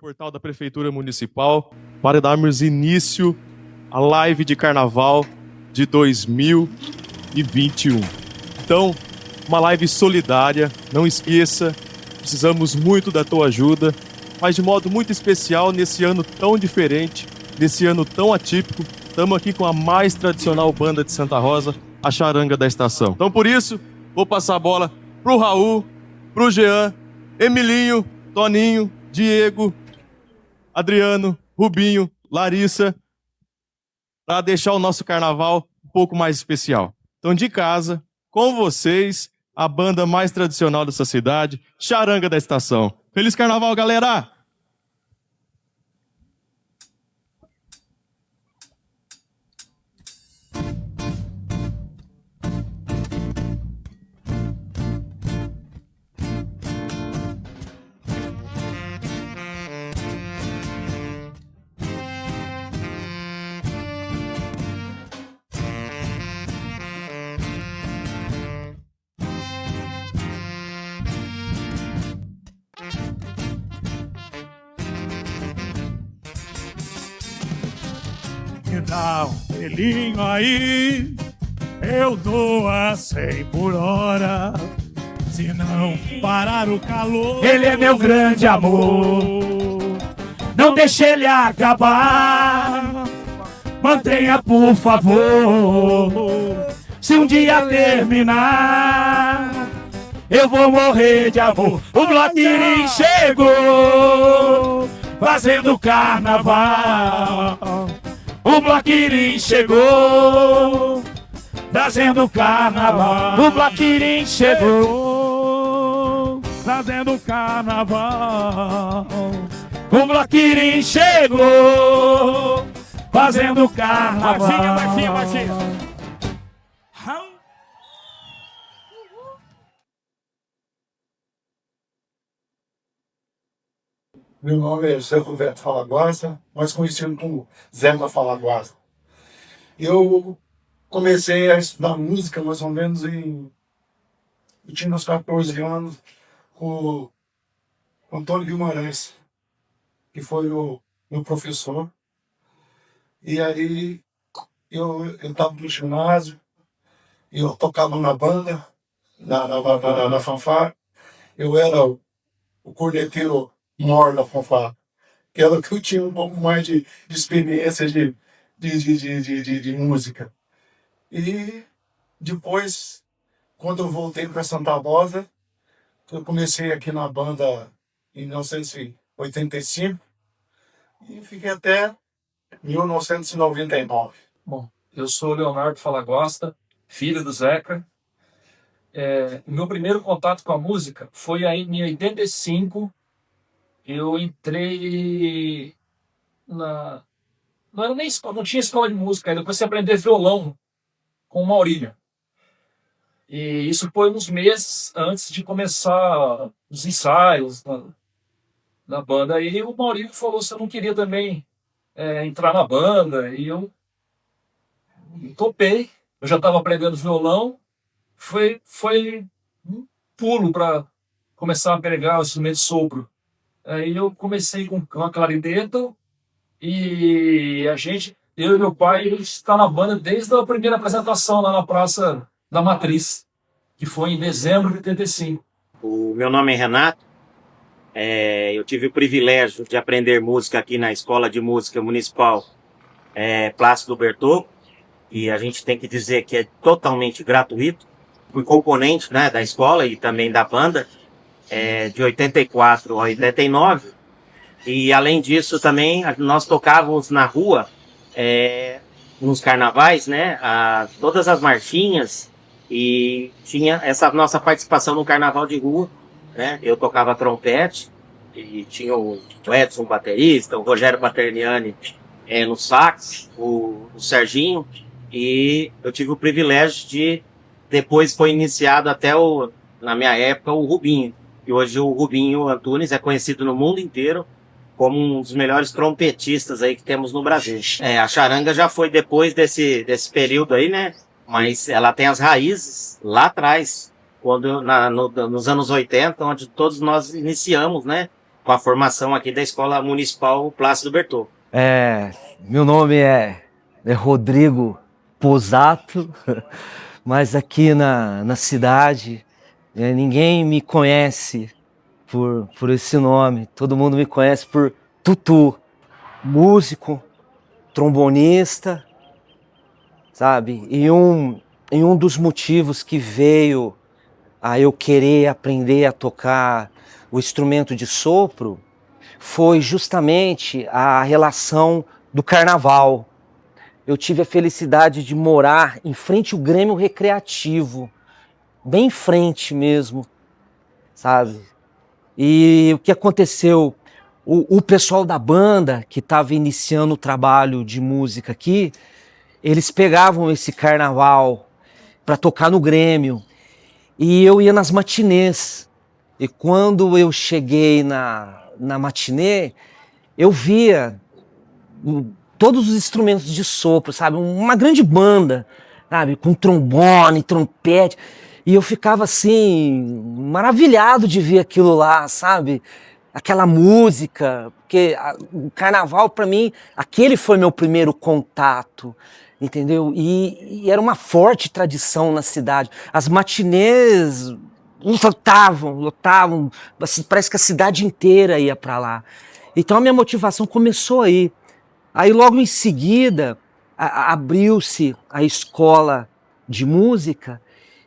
portal da Prefeitura Municipal para darmos início à live de Carnaval de 2021. Então, uma live solidária, não esqueça, precisamos muito da tua ajuda, mas de modo muito especial nesse ano tão diferente, nesse ano tão atípico, estamos aqui com a mais tradicional banda de Santa Rosa, a Charanga da Estação. Então, por isso, vou passar a bola pro Raul, pro Jean, Emilinho, Toninho, Diego, Adriano, Rubinho, Larissa, para deixar o nosso carnaval um pouco mais especial. Então, de casa, com vocês, a banda mais tradicional dessa cidade, Charanga da Estação. Feliz Carnaval, galera! Me dá um pelinho aí, eu dou a 100 por hora. Se não parar o calor, ele é meu grande amor. Não deixe ele acabar, mantenha por favor. Se um dia terminar, eu vou morrer de amor. O Bloqueirinho chegou, fazendo carnaval. O Bloqueirinho chegou, trazendo carnaval. O Bloqueirinho chegou, trazendo carnaval. O Bloqueirinho chegou, fazendo carnaval. Marchinha. Meu nome é José Roberto Falaguarza, mais conhecido como Zé da Falaguarza. Eu comecei a estudar música mais ou menos eu tinha uns 14 anos, com o Antônio Guimarães, que foi o meu professor. E aí eu estava no ginásio, eu tocava na banda, na fanfarra. Eu era o corneteiro maior da fanfarra, que era que eu tinha um pouco mais de experiência de música. E depois, quando eu voltei para Santa Rosa, eu comecei aqui na banda em 1985 e fiquei até 1999. Bom, eu sou Leonardo Falagosta, filho do Zeca. Meu primeiro contato com a música foi aí em 85. Eu entrei na... Não era nem escola, não tinha escola de música, aí depois você aprender violão com o Maurílio. E isso foi uns meses antes de começar os ensaios da banda. Aí o Maurílio falou se eu não queria também entrar na banda, e eu topei. Eu já estava aprendendo violão, foi um pulo para começar a pegar o instrumento de sopro. Aí eu comecei com a clarineta e eu e meu pai, ele está na banda desde a primeira apresentação lá na Praça da Matriz, que foi em dezembro de 85. O meu nome é Renato, eu tive o privilégio de aprender música aqui na Escola de Música Municipal Plácido Bertoldo, e a gente tem que dizer que é totalmente gratuito. Fui componente, né, da escola e também da banda, de 84 a 89, e além disso também nós tocávamos na rua, nos carnavais, né, todas as marchinhas, e tinha essa nossa participação no carnaval de rua, né. Eu tocava trompete, e tinha o Edson, baterista, o Rogério Paterniani no sax, o Serginho, e eu tive o privilégio de, depois foi iniciado até na minha época, o Rubinho. E hoje o Rubinho Antunes é conhecido no mundo inteiro como um dos melhores trompetistas aí que temos no Brasil. A charanga já foi depois desse período aí, né? Mas ela tem as raízes lá atrás, quando nos anos 80, onde todos nós iniciamos, né? com a formação aqui da Escola Municipal Plácido Bertoldo. Meu nome é Rodrigo Posato, mas aqui na cidade ninguém me conhece por esse nome. Todo mundo me conhece por Tutu, músico, trombonista, sabe? E um dos motivos que veio a eu querer aprender a tocar o instrumento de sopro foi justamente a relação do carnaval. Eu tive a felicidade de morar em frente ao Grêmio Recreativo, bem em frente mesmo, sabe? E o que aconteceu? O pessoal da banda que estava iniciando o trabalho de música aqui, eles pegavam esse carnaval para tocar no Grêmio e eu ia nas matinês. E quando eu cheguei na matinê, eu via todos os instrumentos de sopro, sabe? Uma grande banda, sabe? Com trombone, trompete. E eu ficava assim, maravilhado de ver aquilo lá, sabe? Aquela música, porque o carnaval para mim, aquele foi meu primeiro contato, entendeu? E era uma forte tradição na cidade. As matinês lotavam, assim, parece que a cidade inteira ia para lá. Então a minha motivação começou aí. Aí logo em seguida abriu-se a escola de música,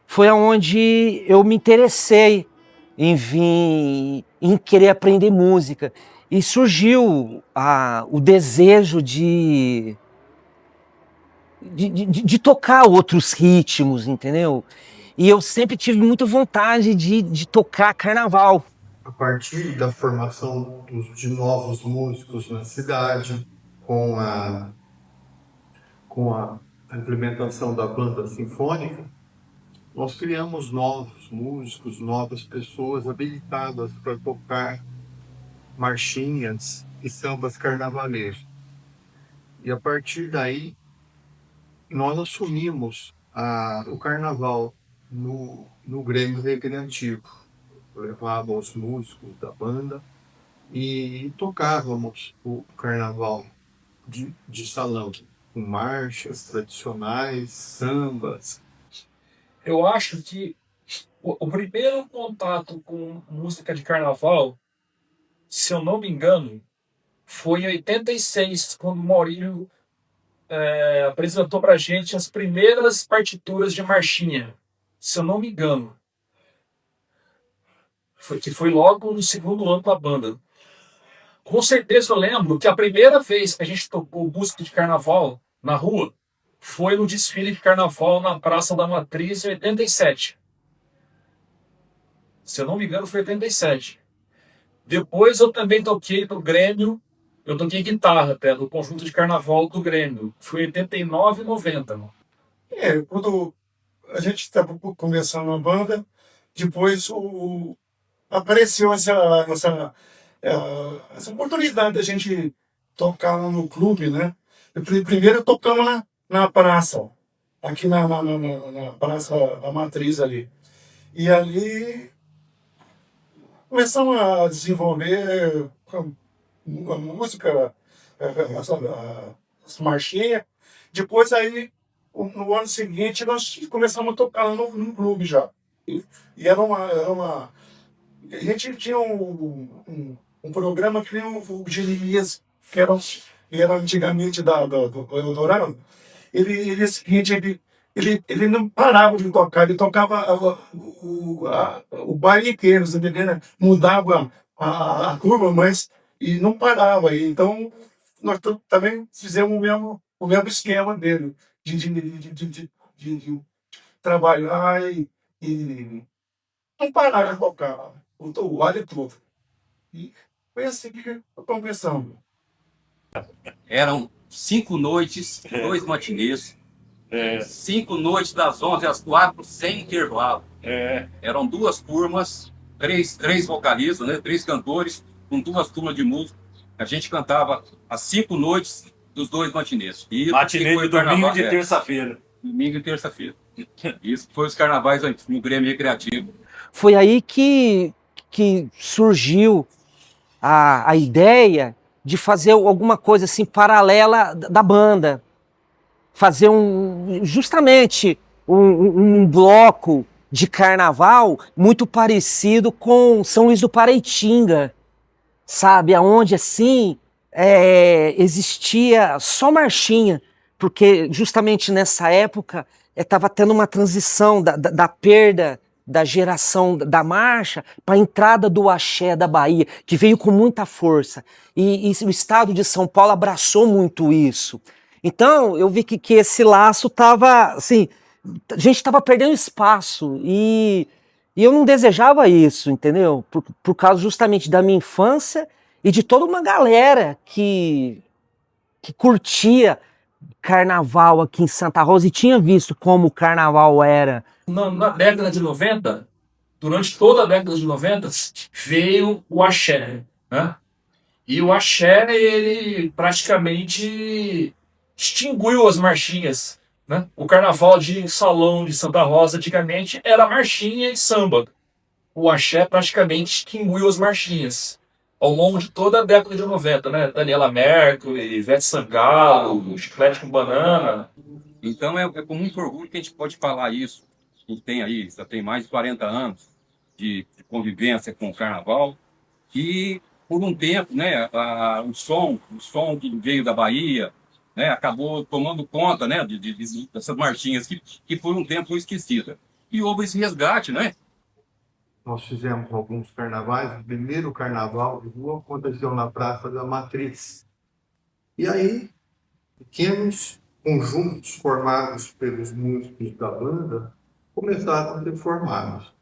foi aonde eu me interessei em vir, em querer aprender música. E surgiu o desejo de tocar outros ritmos, entendeu? E eu sempre tive muita vontade de tocar carnaval. A partir da formação de novos músicos na cidade, com a implementação da banda sinfônica, nós criamos novos músicos, novas pessoas habilitadas para tocar marchinhas e sambas carnavaleiros. E a partir daí, nós assumimos o carnaval no Grêmio Recreativo. Levávamos os músicos da banda e tocávamos o carnaval de salão, com marchas tradicionais, sambas. Eu acho que o primeiro contato com música de carnaval, se eu não me engano, foi em 86, quando o Maurílio apresentou pra gente as primeiras partituras de marchinha, se eu não me engano. Foi logo no segundo ano da banda. Com certeza eu lembro que a primeira vez que a gente tocou música de carnaval na rua foi no desfile de carnaval na Praça da Matriz em 87. Se eu não me engano, foi 87. Depois eu também toquei pro Grêmio, eu toquei guitarra até, do conjunto de carnaval do Grêmio. Foi 89 e 90. Quando a gente estava começando a banda, depois apareceu essa oportunidade da gente tocar lá no clube, né? Primeiro tocamos na praça, aqui na Praça da Matriz ali. E ali começamos a desenvolver a música, as marchinhas. Depois aí, no ano seguinte, nós começamos a tocar lá no clube já. E era uma... A gente tinha um programa que nem o Jeremias, que era antigamente do Eldorado. Ele não parava de tocar, ele tocava o baile inteiro, você entendeu? Mudava a curva, mas e não parava. Então, nós também fizemos o mesmo esquema dele, de trabalhar e não parar de tocar o baile todo. E foi assim que começamos. Eram 5 noites, 2 matinês. 5 noites das 11 às 4, sem intervalo. Eram 2 turmas, 3 vocalistas, né? 3 cantores, com 2 turmas de música. A gente cantava as 5 noites dos 2 matinês. Matinê de domingo e de terça-feira. Domingo e terça-feira. Isso foi os carnavais no Grêmio Recreativo. Foi aí que surgiu a ideia de fazer alguma coisa assim paralela da banda. Fazer justamente um bloco de carnaval muito parecido com São Luís do Paraitinga, sabe? Aonde assim existia só marchinha, porque justamente nessa época estava tendo uma transição da perda da geração da marcha para a entrada do axé da Bahia, que veio com muita força. E o estado de São Paulo abraçou muito isso. Então, eu vi que esse laço estava, assim, a gente estava perdendo espaço e eu não desejava isso, entendeu? Por causa justamente da minha infância e de toda uma galera que curtia carnaval aqui em Santa Rosa e tinha visto como o carnaval era. Na década de 90, durante toda a década de 90, veio o axé, né? E o axé, ele praticamente extinguiu as marchinhas, né? O carnaval de salão de Santa Rosa, antigamente, era marchinha e samba. O axé praticamente extinguiu as marchinhas ao longo de toda a década de 90, né? Daniela Mercury, Ivete Sangalo, Chiclete com Banana. Então é com muito orgulho que a gente pode falar isso. A gente tem aí, já tem mais de 40 anos de convivência com o carnaval. E por um tempo, né, o som que veio da Bahia, né, acabou tomando conta, né, dessas marchinhas que por um tempo foi esquecida. E houve esse resgate, né? Nós fizemos alguns carnavais. O primeiro carnaval de rua aconteceu na Praça da Matriz. E aí, pequenos conjuntos formados pelos músicos da banda começaram a ser formados.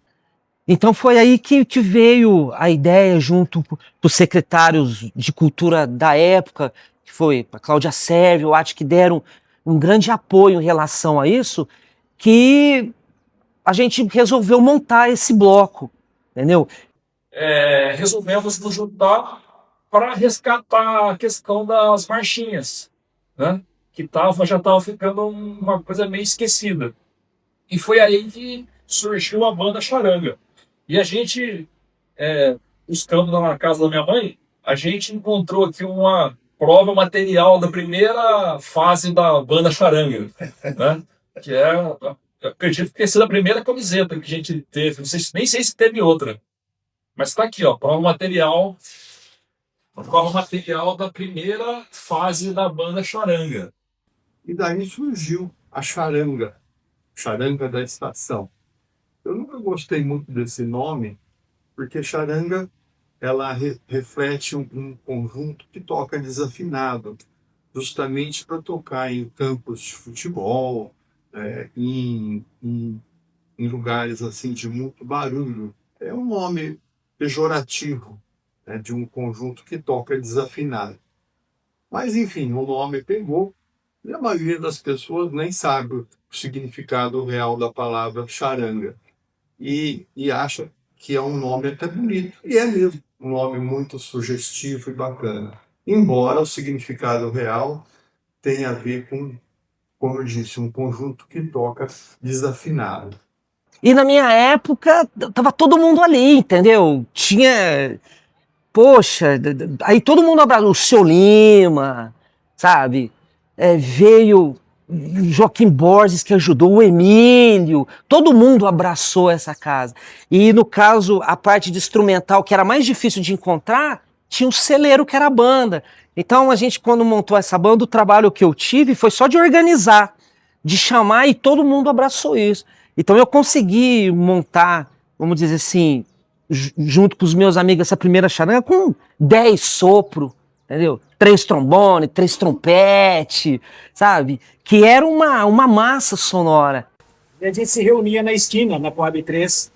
Então foi aí que veio a ideia, junto com os secretários de cultura da época, que foi a Cláudia Sérvio, eu acho que deram um grande apoio em relação a isso, que a gente resolveu montar esse bloco, entendeu? Resolvemos nos juntar para resgatar a questão das marchinhas, né? Que já estava ficando uma coisa meio esquecida. E foi aí que surgiu a banda Charanga. E a gente, buscando na casa da minha mãe, a gente encontrou aqui uma prova material da primeira fase da banda Charanga, né? Que eu acredito que tenha sido a primeira camiseta que a gente teve. Nem sei se teve outra. Mas está aqui, ó, prova material da primeira fase da banda Charanga. E daí surgiu a charanga da estação. Eu nunca gostei muito desse nome, porque charanga ela reflete um conjunto que toca desafinado, justamente para tocar em campos de futebol, em lugares assim de muito barulho. É um nome pejorativo, né, de um conjunto que toca desafinado. Mas enfim, o nome pegou e a maioria das pessoas nem sabe o significado real da palavra charanga e acha que é um nome até bonito. E é mesmo um nome muito sugestivo e bacana. Embora o significado real tenha a ver com, como eu disse, um conjunto que toca desafinado. E na minha época, tava todo mundo ali, entendeu? Tinha... Poxa, aí todo mundo abraçou. O Seu Lima, sabe? Veio Joaquim Borges, que ajudou, o Emílio. Todo mundo abraçou essa casa. E no caso, a parte de instrumental, que era mais difícil de encontrar, tinha um celeiro, que era a banda. Então a gente, quando montou essa banda, o trabalho que eu tive foi só de organizar, de chamar, e todo mundo abraçou isso. Então eu consegui montar, vamos dizer assim, junto com os meus amigos, essa primeira charanga com 10 sopro, entendeu? 3 trombone, 3 trompete, sabe? Que era uma massa sonora. E a gente se reunia na esquina, na Coab 3,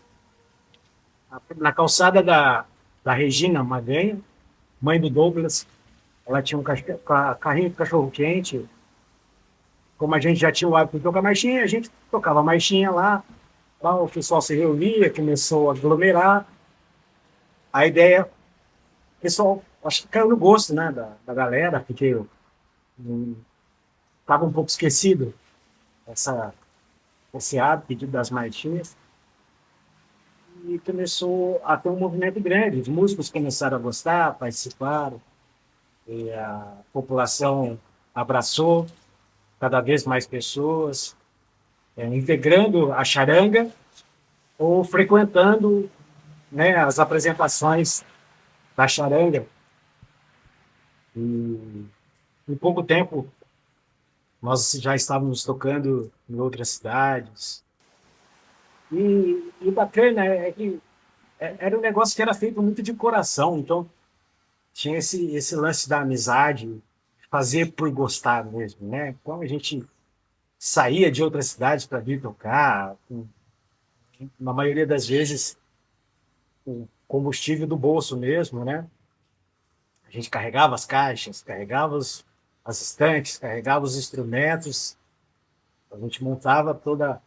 na calçada da Regina Maganha, mãe do Douglas. Ela tinha um carrinho de cachorro-quente. Como a gente já tinha o hábito de tocar marchinha, a gente tocava marchinha lá. Lá o pessoal se reunia, começou a aglomerar. A ideia, o pessoal, acho que caiu no gosto, né, da galera, porque estava um pouco esquecido esse hábito das marchinhas. e começou a ter um movimento grande. Os músicos começaram a gostar, participaram, e a população abraçou cada vez mais pessoas, integrando a charanga ou frequentando, né, as apresentações da charanga. E em pouco tempo nós já estávamos tocando em outras cidades. E o bacana é que era um negócio que era feito muito de coração, então tinha esse lance da amizade, fazer por gostar mesmo, né? Então a gente saía de outras cidades para vir tocar, na maioria das vezes o combustível do bolso mesmo, né? A gente carregava as caixas, carregava as estantes, carregava os instrumentos, a gente montava toda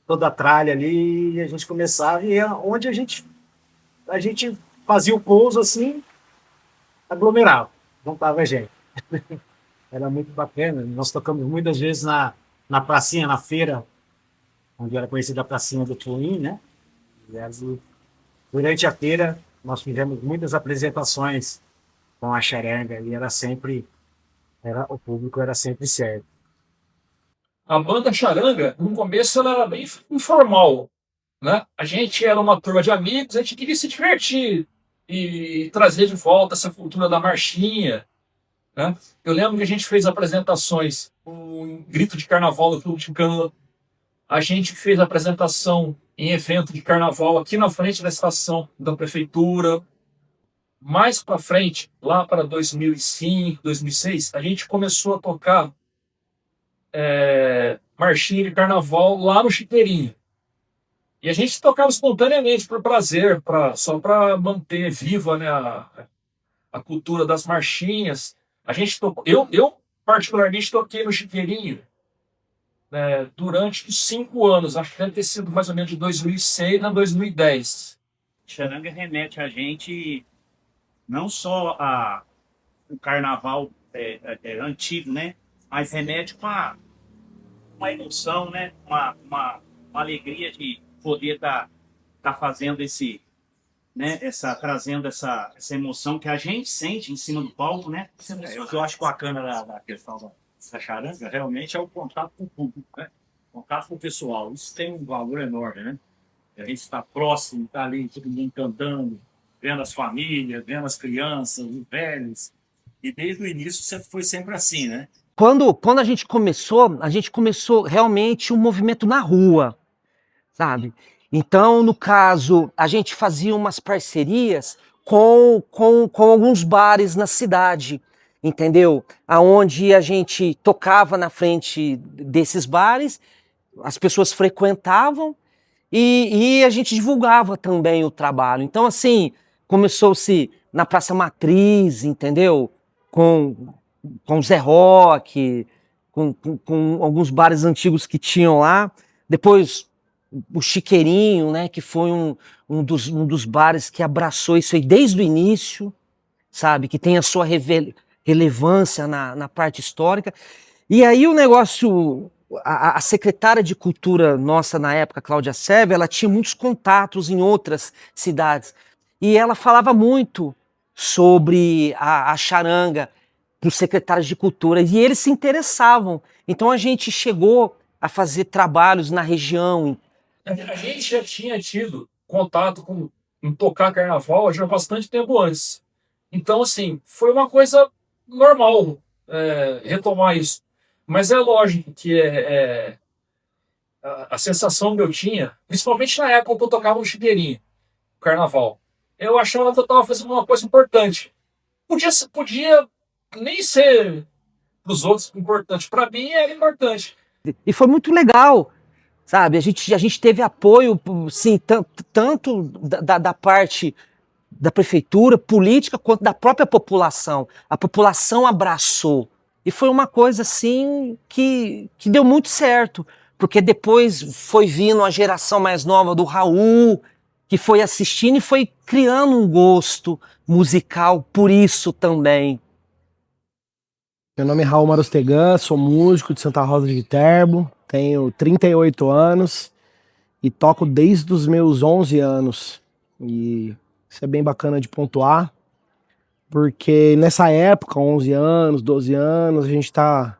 a tralha ali e a gente começava, e onde a gente fazia o pouso assim, aglomerava, juntava a gente. Era muito bacana. Nós tocamos muitas vezes na pracinha, na feira, onde era conhecida a pracinha do Twin, né? E ali, durante a feira, nós fizemos muitas apresentações com a charanga e o público era sempre certo. A banda charanga, no começo, ela era bem informal, né? A gente era uma turma de amigos, a gente queria se divertir e trazer de volta essa cultura da marchinha, né? Eu lembro que a gente fez apresentações com grito de carnaval no Clube de Cana. A gente fez apresentação em evento de carnaval aqui na frente da estação da prefeitura. Mais para frente, lá para 2005, 2006, a gente começou a tocar marchinha de carnaval lá no Chiqueirinho. E a gente tocava espontaneamente, por prazer, só para manter viva, né, a cultura das marchinhas. A gente tocou, eu particularmente toquei no Chiqueirinho durante os 5 anos, acho que deve ter sido mais ou menos de 2006 a 2010. Charanga remete a gente não só o carnaval antigo, né? Mas remete com uma emoção, né? Uma alegria de poder tá fazendo trazendo essa emoção que a gente sente em cima do palco, né? O que eu acho bacana da questão da charanga realmente é o contato com o público, né? Contato com o pessoal. Isso tem um valor enorme, né? A gente está próximo, está ali todo mundo cantando, vendo as famílias, vendo as crianças, os velhos. E desde o início foi sempre assim, né? Quando a gente começou realmente um movimento na rua, sabe? Então, no caso, a gente fazia umas parcerias com alguns bares na cidade, entendeu? Aonde a gente tocava na frente desses bares, as pessoas frequentavam e a gente divulgava também o trabalho. Então, assim, começou-se na Praça Matriz, entendeu? Com Zé Roque, com alguns bares antigos que tinham lá. Depois o Chiqueirinho, né, que foi um dos bares que abraçou isso aí desde o início, sabe, que tem a sua relevância na parte histórica. E aí o negócio, a secretária de Cultura nossa na época, Cláudia Sérvia, ela tinha muitos contatos em outras cidades, e ela falava muito sobre a charanga para os secretários de Cultura, e eles se interessavam. Então a gente chegou a fazer trabalhos na região. A gente já tinha tido contato em tocar carnaval já há bastante tempo antes. Então, assim, foi uma coisa normal retomar isso. Mas é lógico que a sensação que eu tinha, principalmente na época que eu tocava no Chiqueirinho, carnaval, eu achava que eu estava fazendo uma coisa importante. Podia nem ser para os outros importante, para mim era importante. E foi muito legal, sabe? A gente teve apoio, sim, tanto da parte da prefeitura, política, quanto da própria população. A população abraçou. E foi uma coisa, assim, que deu muito certo. Porque depois foi vindo a geração mais nova do Raul, que foi assistindo e foi criando um gosto musical por isso também. Meu nome é Raul Marostegan, sou músico de Santa Rosa de Viterbo, tenho 38 anos e toco desde os meus 11 anos. E isso é bem bacana de pontuar, porque nessa época, 11 anos, 12 anos, a gente tá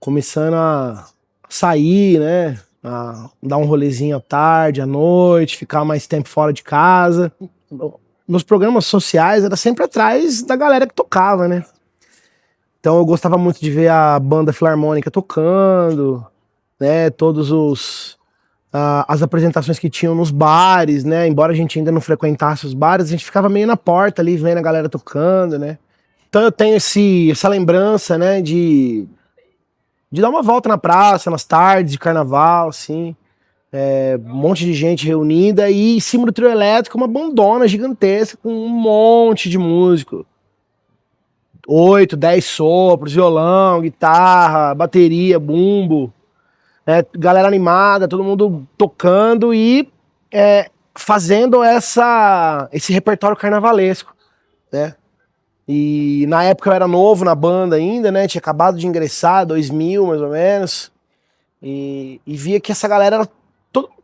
começando a sair, né? A dar um rolezinho à tarde, à noite, ficar mais tempo fora de casa. Nos programas sociais era sempre atrás da galera que tocava, né? Então eu gostava muito de ver a banda filarmônica tocando, né? As apresentações que tinham nos bares, né? Embora a gente ainda não frequentasse os bares, a gente ficava meio na porta ali vendo a galera tocando, né? Então eu tenho essa lembrança, né? De dar uma volta na praça, nas tardes de carnaval, assim. Um monte de gente reunida e em cima do trio elétrico uma bandona gigantesca com um monte de músico. 8, 10 sopros, violão, guitarra, bateria, bumbo, né? Galera animada, todo mundo tocando e fazendo esse repertório carnavalesco, né? E na época eu era novo na banda ainda, né? Tinha acabado de ingressar, 2000 mais ou menos, e via que essa galera era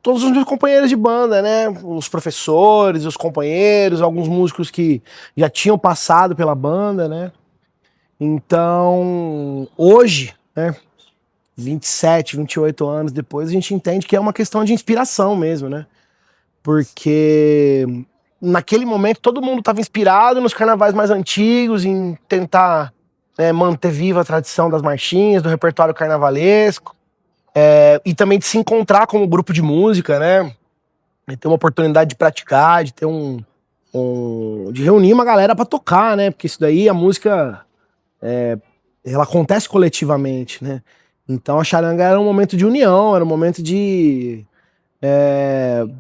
todos os meus companheiros de banda, né? Os professores, os companheiros, alguns músicos que já tinham passado pela banda, né? Então, hoje, né, 27, 28 anos depois, a gente entende que é uma questão de inspiração mesmo, né? Porque naquele momento todo mundo estava inspirado nos carnavais mais antigos, em tentar, né, manter viva a tradição das marchinhas, do repertório carnavalesco, e também de se encontrar como grupo de música, né? De ter uma oportunidade de praticar, de ter de reunir uma galera para tocar, né? Porque isso daí, a música, ela acontece coletivamente, né? Então a charanga era um momento de união, era um momento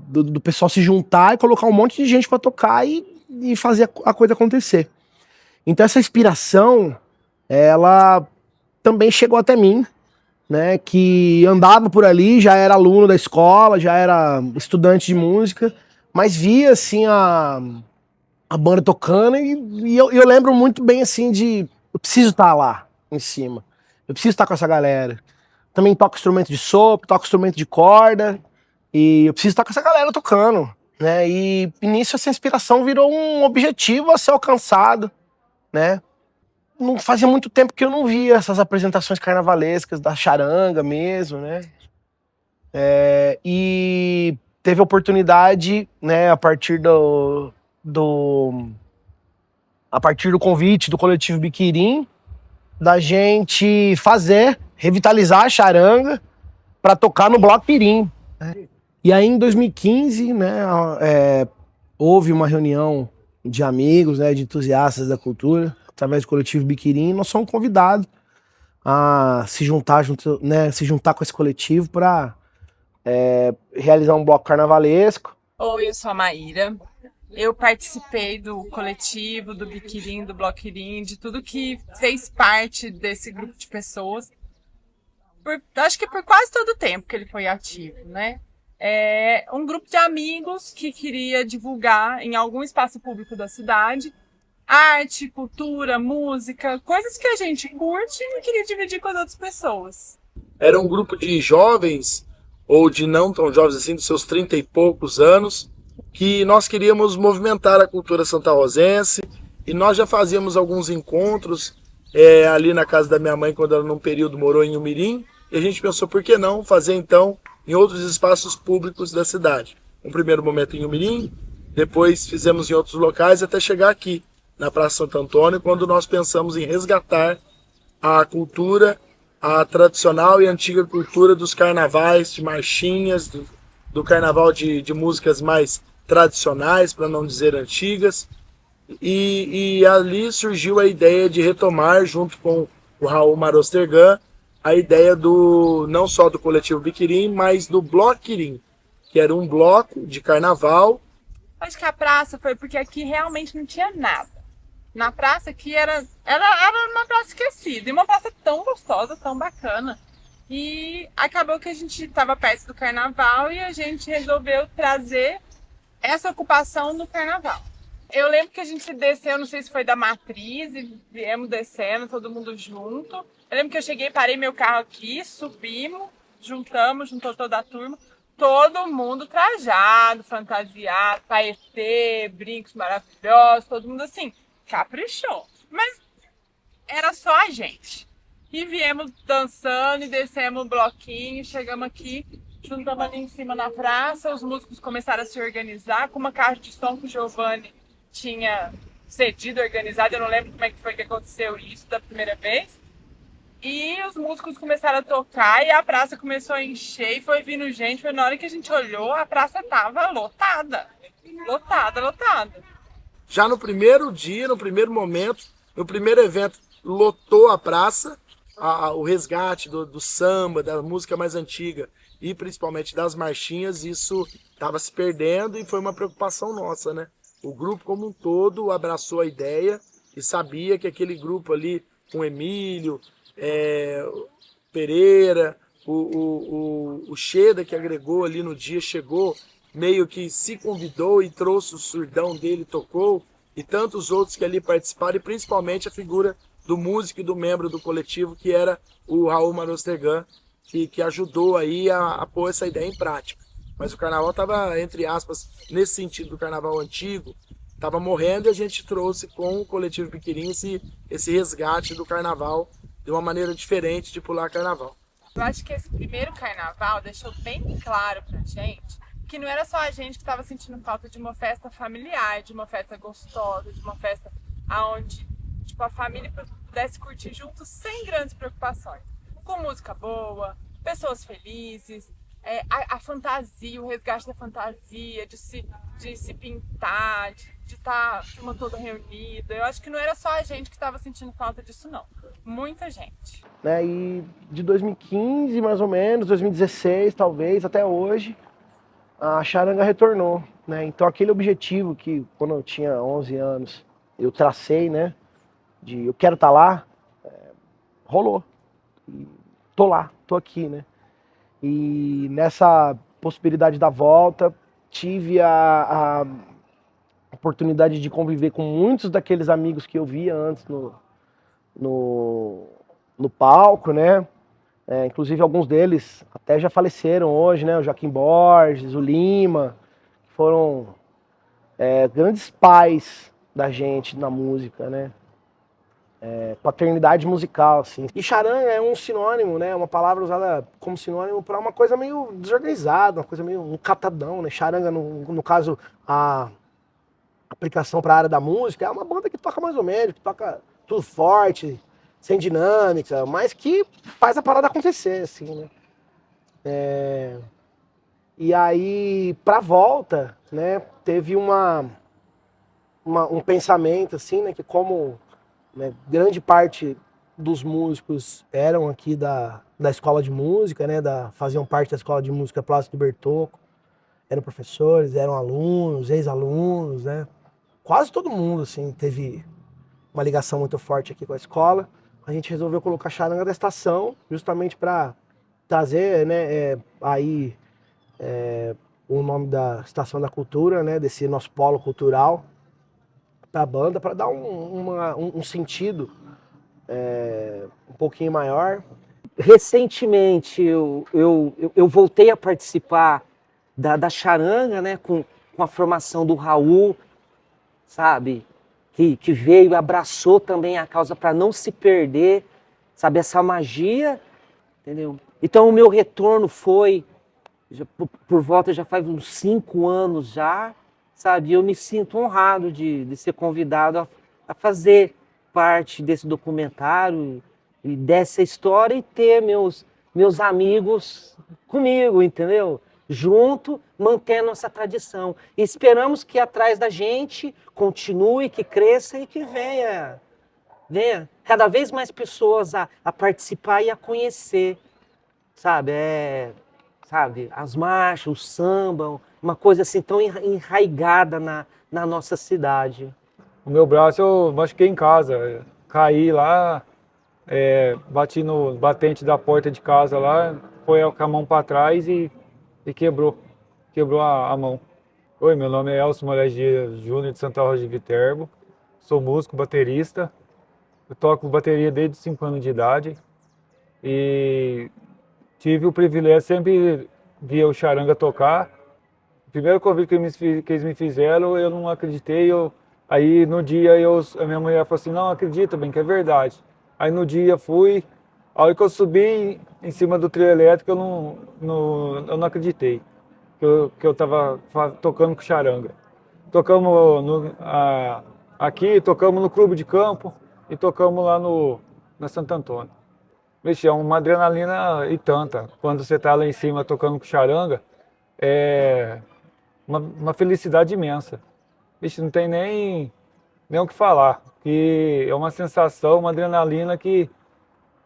do pessoal se juntar e colocar um monte de gente para tocar e fazer a coisa acontecer. Então essa inspiração, ela também chegou até mim, né? Que andava por ali, já era aluno da escola, já era estudante de música, mas via assim a banda tocando e eu lembro muito bem assim eu preciso estar lá em cima. Eu preciso estar com essa galera. Também toco instrumento de sopro, toco instrumento de corda. E eu preciso estar com essa galera tocando, né? E nisso essa inspiração virou um objetivo a ser alcançado, né? Não fazia muito tempo que eu não via essas apresentações carnavalescas da charanga mesmo, né? E teve a oportunidade, né, a partir do convite do coletivo Biquirim, da gente revitalizar a charanga para tocar no Bloco Pirim. E aí em 2015, né, houve uma reunião de amigos, né, de entusiastas da cultura, através do coletivo Biquirim, nós somos convidados a se juntar com esse coletivo para realizar um bloco carnavalesco. Oi, eu sou a Maíra. Eu participei do coletivo, do Biquirim, do Bloquirim, de tudo que fez parte desse grupo de pessoas. Acho que por quase todo o tempo que ele foi ativo, né? Um grupo de amigos que queria divulgar em algum espaço público da cidade arte, cultura, música, coisas que a gente curte e queria dividir com as outras pessoas. Era um grupo de jovens, ou de não tão jovens assim, dos seus 30 e poucos anos, que nós queríamos movimentar a cultura santarrozense, e nós já fazíamos alguns encontros ali na casa da minha mãe, quando ela num período morou em Umirim, e a gente pensou, por que não fazer então em outros espaços públicos da cidade. Um primeiro momento em Umirim, depois fizemos em outros locais, até chegar aqui, na Praça Santo Antônio, quando nós pensamos em resgatar a cultura, a tradicional e antiga cultura dos carnavais, de marchinhas, do carnaval de músicas mais tradicionais, para não dizer antigas. E ali surgiu a ideia de retomar, junto com o Raul Marostergan, a ideia não só do coletivo Biquirim, mas do Bloquirim, que era um bloco de carnaval. Acho que a praça foi porque aqui realmente não tinha nada. Na praça aqui era uma praça esquecida, e uma praça tão gostosa, tão bacana. E acabou que a gente estava perto do carnaval e a gente resolveu trazer essa ocupação no carnaval. Eu lembro que a gente desceu, não sei se foi da Matriz, e viemos descendo, todo mundo junto. Eu lembro que eu cheguei, parei meu carro aqui, subimos, juntou toda a turma. todo mundo trajado, fantasiado, paetê, brincos maravilhosos, todo mundo assim, caprichou. Mas era só a gente. E viemos dançando e descemos o bloquinho, chegamos aqui, juntamos ali em cima na praça, os músicos começaram a se organizar com uma caixa de som que o Giovanni tinha cedido, organizado, eu não lembro como é que foi que aconteceu isso da primeira vez. E os músicos começaram a tocar e a praça começou a encher e foi vindo gente. Foi na hora que a gente olhou, a praça tava lotada. Lotada, lotada. Já no primeiro dia, no primeiro momento, no primeiro evento, lotou a praça. O resgate do samba, da música mais antiga e principalmente das marchinhas, isso estava se perdendo e foi uma preocupação nossa, né? O grupo como um todo abraçou a ideia e sabia que aquele grupo ali, com Emílio, Pereira, o Cheda que agregou ali no dia, chegou, meio que se convidou e trouxe o surdão dele, tocou, e tantos outros que ali participaram, e principalmente a figura do músico e do membro do coletivo, que era o Raul Marostegan, que ajudou aí a pôr essa ideia em prática. Mas o carnaval estava, entre aspas, nesse sentido do carnaval antigo, estava morrendo, e a gente trouxe com o coletivo Biquirim esse resgate do carnaval de uma maneira diferente de pular carnaval. Eu acho que esse primeiro carnaval deixou bem claro pra gente que não era só a gente que estava sentindo falta de uma festa familiar, de uma festa gostosa, de uma festa onde tipo, a família pudesse curtir juntos sem grandes preocupações. Com música boa, pessoas felizes, a fantasia, o resgate da fantasia, de se pintar, de estar turma toda reunida. Eu acho que não era só a gente que estava sentindo falta disso, não. Muita gente. Né, e de 2015, mais ou menos, 2016, talvez, até hoje, a charanga retornou. Né? Então aquele objetivo que, quando eu tinha 11 anos, eu tracei, né, de eu quero estar lá, rolou. E tô lá, tô aqui, né? E nessa possibilidade da volta, tive a oportunidade de conviver com muitos daqueles amigos que eu via antes no palco, né? Inclusive alguns deles até já faleceram hoje, né? O Joaquim Borges, o Lima, que foram grandes pais da gente na música, né? Paternidade musical, assim. E charanga é um sinônimo, né? Uma palavra usada como sinônimo para uma coisa meio desorganizada, uma coisa meio um catadão, né? Charanga, no caso, a aplicação para a área da música, é uma banda que toca mais ou menos, que toca tudo forte, sem dinâmica, mas que faz a parada acontecer, assim, né? E aí, pra volta, né, teve um pensamento, assim, né, que como né, grande parte dos músicos eram aqui da escola de música, né, faziam parte da escola de música Plácido Bertocco, eram professores, eram alunos, ex-alunos, né, quase todo mundo, assim, teve uma ligação muito forte aqui com a escola. A gente resolveu colocar a charanga da estação, justamente para trazer, né, o nome da Estação da Cultura, né, desse nosso polo cultural, para a banda, para dar um sentido um pouquinho maior. Recentemente eu voltei a participar da charanga, né, com a formação do Raul, sabe? Que veio e abraçou também a causa para não se perder, sabe? Essa magia, entendeu? Então o meu retorno foi, por volta já faz uns 5 anos já, sabe? Eu me sinto honrado de ser convidado a fazer parte desse documentário e dessa história e ter meus amigos comigo, entendeu? Junto, mantendo essa tradição. E esperamos que atrás da gente continue, que cresça e que venha cada vez mais pessoas a participar e a conhecer, sabe? Sabe, as marchas, o samba, uma coisa assim tão enraigada na nossa cidade. O meu braço eu machuquei em casa, caí lá, bati no batente da porta de casa lá, foi com a mão para trás e quebrou a mão. Oi, meu nome é Elcio Moraes Dias Júnior de Santa Rosa de Viterbo, sou músico, baterista, eu toco bateria desde 5 anos de idade e tive o privilégio sempre via o Charanga tocar. O primeiro convite que eles me fizeram, eu não acreditei. Aí no dia a minha mulher falou assim, não acredita, bem que é verdade. Aí no dia fui, a hora que eu subi em cima do trio elétrico, eu não acreditei que eu tava tocando com Charanga. Tocamos aqui, tocamos no clube de campo e tocamos lá na Santo Antônio. Vixe, é uma adrenalina e tanta. Quando você tá lá em cima tocando com Charanga, é uma felicidade imensa. Vixe, não tem nem o que falar. Que é uma sensação, uma adrenalina que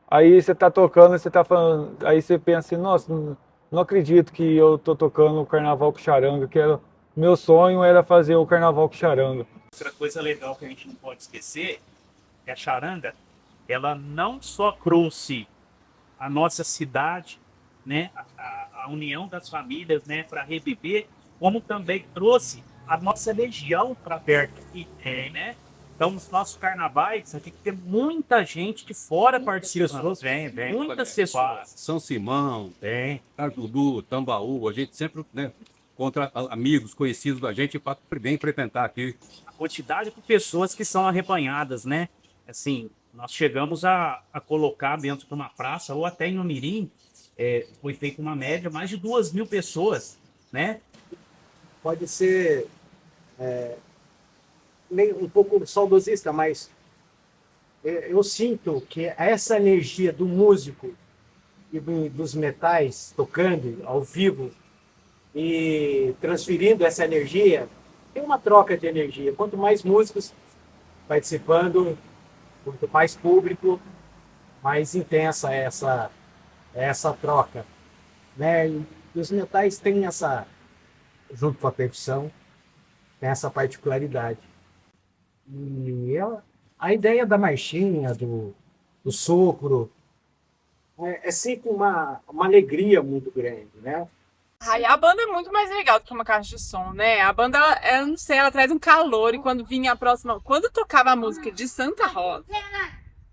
aí você tá tocando, você tá falando, aí você pensa assim, nossa, não acredito que eu tô tocando o Carnaval com Charanga, meu sonho era fazer o Carnaval com Charanga. Outra coisa legal que a gente não pode esquecer é a Charanga, ela não só trouxe a nossa cidade, né, a união das famílias, né, para reviver, como também trouxe a nossa legião para perto aqui, né? Então, nos nossos carnavais, tem que ter muita gente de fora participando. Vem. Muitas pessoas. São Simão, Cajuru, Tambaú, a gente sempre, né, contra amigos, conhecidos da gente, para bem frequentar aqui. A quantidade de pessoas que são arrebanhadas, né? Assim, nós chegamos a colocar dentro de uma praça, ou até em Umirim, foi feita uma média, mais de 2.000 pessoas, né? Pode ser um pouco saudosista, mas eu sinto que essa energia do músico e dos metais tocando ao vivo e transferindo essa energia, tem uma troca de energia. Quanto mais músicos participando, quanto mais público, mais intensa é essa troca, né? E os metais têm essa, junto com a percussão, tem essa particularidade. E a ideia da marchinha, do sopro, é sempre uma alegria muito grande, né? Ai, a banda é muito mais legal do que uma caixa de som, né? A banda, eu não sei, ela traz um calor, e quando vinha a próxima... Quando tocava a música de Santa Rosa,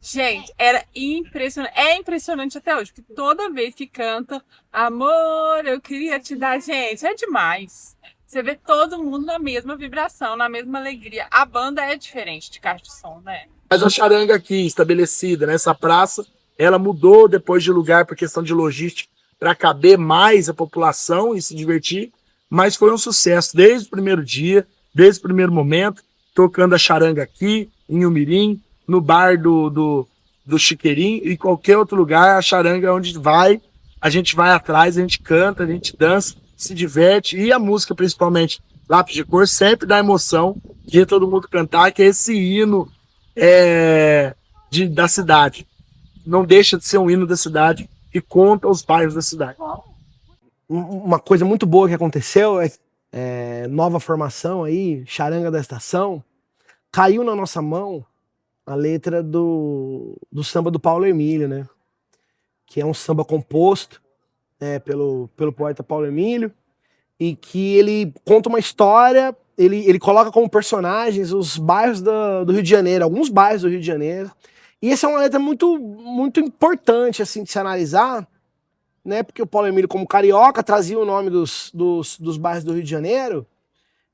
gente, era impressionante. É impressionante até hoje, porque toda vez que canta Amor, eu queria te dar, gente, é demais. Você vê todo mundo na mesma vibração, na mesma alegria. A banda é diferente de caixa de som, né? Mas a Charanga aqui, estabelecida nessa praça, ela mudou depois de lugar por questão de logística, para caber mais a população e se divertir, mas foi um sucesso desde o primeiro dia, desde o primeiro momento, tocando a Charanga aqui, em Umirim, no bar do Chiqueirinho e qualquer outro lugar, a Charanga é onde vai, a gente vai atrás, a gente canta, a gente dança, se diverte, e a música, principalmente Lápis de Cor, sempre dá emoção de todo mundo cantar, que é esse hino da cidade. Não deixa de ser um hino da cidade, que conta os bairros da cidade. Uma coisa muito boa que aconteceu nova formação aí, Charanga da Estação, caiu na nossa mão a letra do samba do Paulo Emílio, né? Que é um samba composto pelo poeta Paulo Emílio, e que ele conta uma história, ele coloca como personagens os bairros do Rio de Janeiro, alguns bairros do Rio de Janeiro. E essa é uma letra muito, muito importante assim, de se analisar, né? Porque o Paulo Emílio, como carioca, trazia o nome dos bairros do Rio de Janeiro.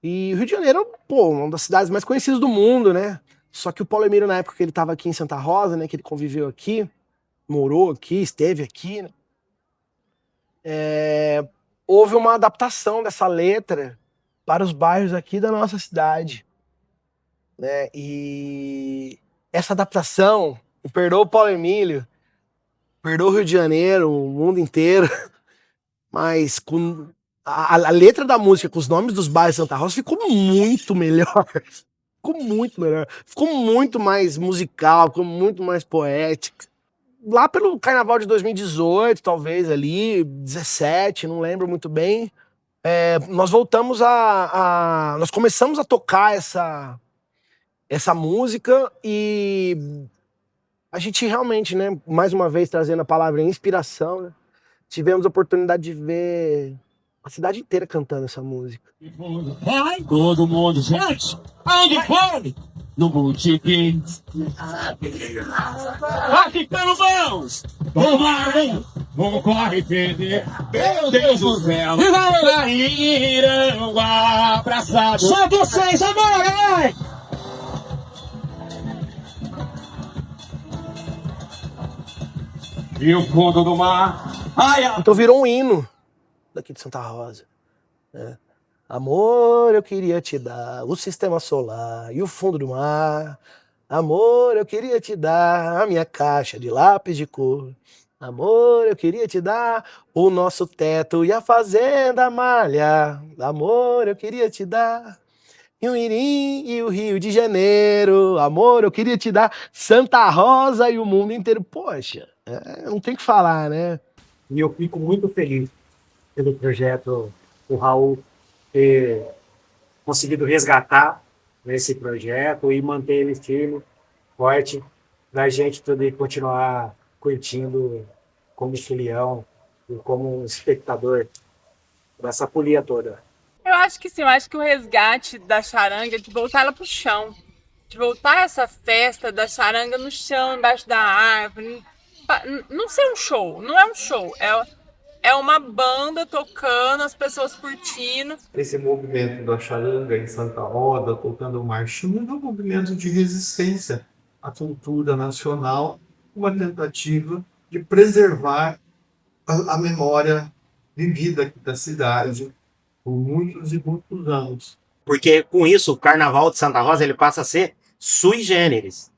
E o Rio de Janeiro, pô, uma das cidades mais conhecidas do mundo, né? Só que o Paulo Emílio, na época que ele estava aqui em Santa Rosa, né? Que ele conviveu aqui, morou aqui, esteve aqui, né? Houve uma adaptação dessa letra para os bairros aqui da nossa cidade, né? E essa adaptação, perdoa o Paulo Emílio, perdoa o Rio de Janeiro, o mundo inteiro, mas com a letra da música, com os nomes dos bairros de Santa Rosa, ficou muito melhor. Ficou muito melhor. Ficou muito mais musical, ficou muito mais poético. Lá pelo Carnaval de 2018, talvez ali, 17, não lembro muito bem, nós voltamos nós começamos a tocar essa música, e a gente realmente, né, mais uma vez trazendo a palavra inspiração, né, tivemos a oportunidade de ver a cidade inteira cantando essa música. Vai todo mundo, gente! Onde foi? No botequim. Vai ficando bons! Vamos! Vou corre perder, meu Deus do céu. E vai lá, Iranguá, abraçado. Só vocês agora, vai! E o fundo do mar. Ai, ai. Então virou um hino daqui de Santa Rosa. Né? Amor, eu queria te dar o sistema solar e o fundo do mar. Amor, eu queria te dar a minha caixa de lápis de cor. Amor, eu queria te dar o nosso teto e a fazenda malha. Amor, eu queria te dar e o Mirim e o Rio de Janeiro. Amor, eu queria te dar Santa Rosa e o mundo inteiro. Poxa, não tem o que falar, né? E eu fico muito feliz pelo projeto, o Raul ter conseguido resgatar esse projeto e manter ele firme, forte, da gente poder continuar curtindo como filião e como espectador dessa folia toda. Eu acho que sim, eu acho que o resgate da charanga é de voltar ela pro chão. De voltar essa festa da charanga no chão, embaixo da árvore. Não ser um show, não é um show, é uma banda tocando, as pessoas curtindo. Esse movimento da charanga em Santa Rosa, tocando marchinha, é um movimento de resistência à cultura nacional, uma tentativa de preservar a memória vivida aqui da cidade por muitos e muitos anos. Porque com isso o Carnaval de Santa Rosa ele passa a ser sui generis,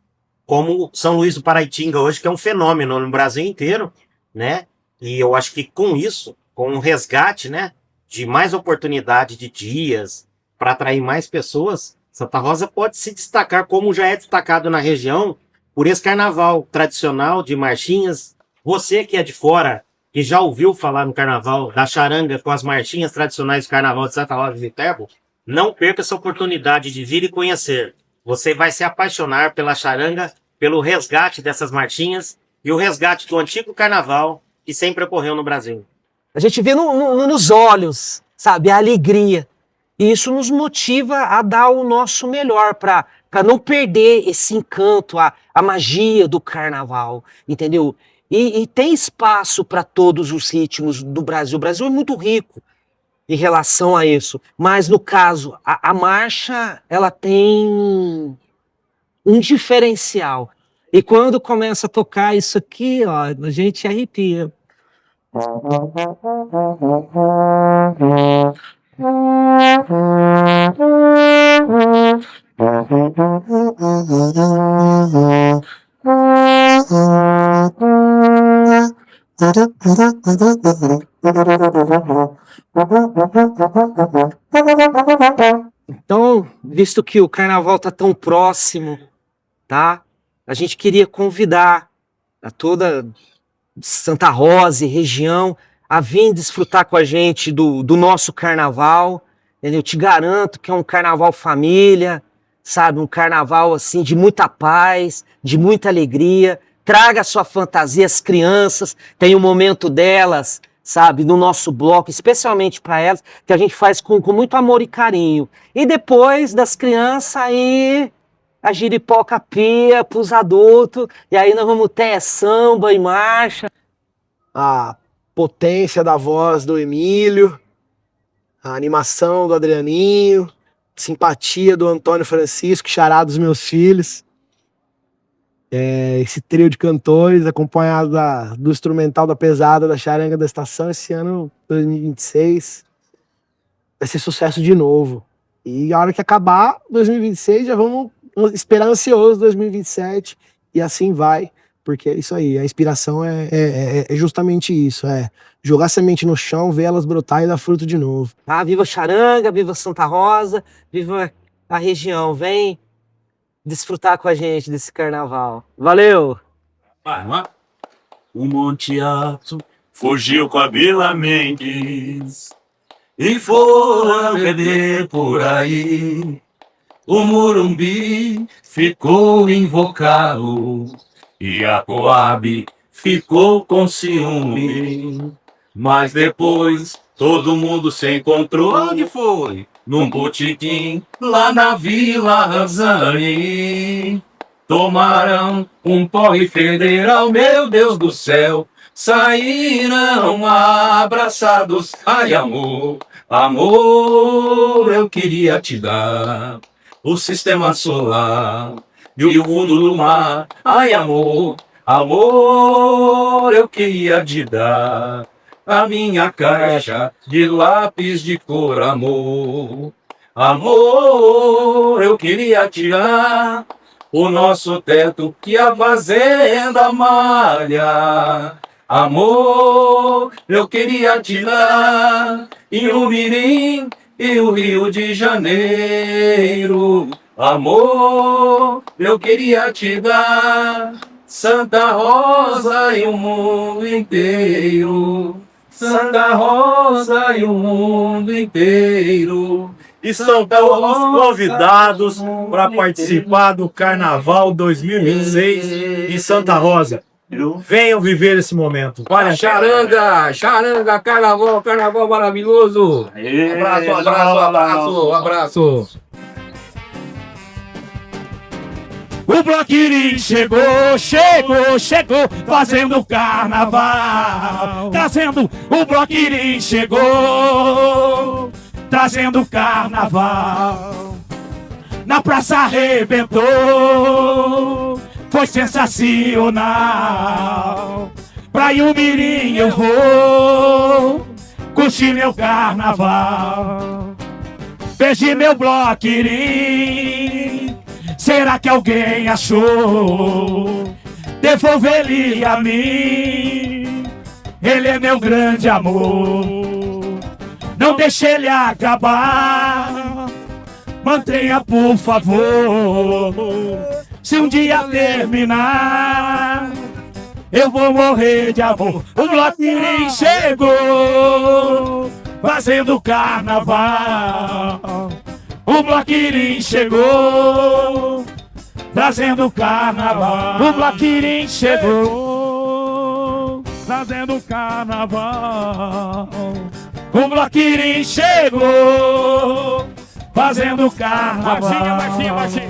como São Luís do Paraitinga hoje, que é um fenômeno no Brasil inteiro, né? E eu acho que com isso, com um resgate, né, de mais oportunidade de dias para atrair mais pessoas, Santa Rosa pode se destacar, como já é destacado na região, por esse carnaval tradicional de marchinhas. Você que é de fora, que já ouviu falar no carnaval da charanga com as marchinhas tradicionais do carnaval de Santa Rosa de Viterbo, não perca essa oportunidade de vir e conhecer. Você vai se apaixonar pela charanga, pelo resgate dessas marchinhas e o resgate do antigo carnaval que sempre ocorreu no Brasil. A gente vê nos olhos, sabe, a alegria. E isso nos motiva a dar o nosso melhor para não perder esse encanto, a magia do carnaval, entendeu? E tem espaço para todos os ritmos do Brasil. O Brasil é muito rico em relação a isso. Mas, no caso, a marcha, ela tem um diferencial. E quando começa a tocar isso aqui, ó, a gente arrepia. Então, visto que o carnaval está tão próximo, tá? A gente queria convidar a toda Santa Rosa e região a vir desfrutar com a gente do nosso carnaval. Eu te garanto que é um carnaval família, sabe? Um carnaval assim de muita paz, de muita alegria. Traga a sua fantasia, as crianças, tem o momento delas, sabe? No nosso bloco, especialmente para elas, que a gente faz com muito amor e carinho. E depois das crianças aí a giripoca pia pros adultos, e aí nós vamos ter samba e marcha. A potência da voz do Emílio, a animação do Adrianinho, simpatia do Antônio Francisco, xará dos meus filhos. Esse trio de cantores, acompanhado do instrumental da pesada da Charanga da Estação, esse ano, 2026, vai ser sucesso de novo. E a hora que acabar 2026, já vamos esperar ansioso 2027, e assim vai, porque é isso aí, a inspiração é justamente isso, é jogar semente no chão, ver elas brotar e dar fruto de novo. Ah, viva Charanga, viva Santa Rosa, viva a região, vem desfrutar com a gente desse carnaval. Valeu! O Monte Alto fugiu com a Vila Mendes e foram perder por aí. O Morumbi ficou invocado e a Coab ficou com ciúme. Mas depois todo mundo se encontrou. Onde foi? Num botequim lá na Vila Razani. Tomaram um porre federal, meu Deus do céu. saíram abraçados. Ai, amor, amor, eu queria te dar o sistema solar e o fundo do mar. Ai, amor, amor, eu queria te dar a minha caixa de lápis de cor, amor. Amor, eu queria tirar o nosso teto que a fazenda malha. Amor, eu queria tirar e o Mirim e o Rio de Janeiro. Amor, eu queria te dar Santa Rosa e o mundo inteiro. Santa Rosa e o mundo inteiro. Estão todos convidados para participar do Carnaval 2026 em Santa Rosa. Venham viver esse momento. Olha, charanga, charanga, carnaval, carnaval maravilhoso. Abraço, abraço, abraço, abraço. O Bloquirim chegou, chegou, chegou, fazendo carnaval. Trazendo, o Bloquirim chegou, trazendo carnaval. Na praça arrebentou, foi sensacional. Pra Yumirim eu vou curtir meu carnaval. Beije meu Bloquirim, será que alguém achou? Devolver-lhe a mim, ele é meu grande amor. Não deixe ele acabar, mantenha por favor. Se um dia terminar, eu vou morrer de amor. O Bloquirim chegou, fazendo carnaval. O Bloquirim chegou, trazendo carnaval. O Bloquirim chegou, trazendo carnaval. O Bloquirim chegou, fazendo carnaval. Marchinha, marchinha, marchinha.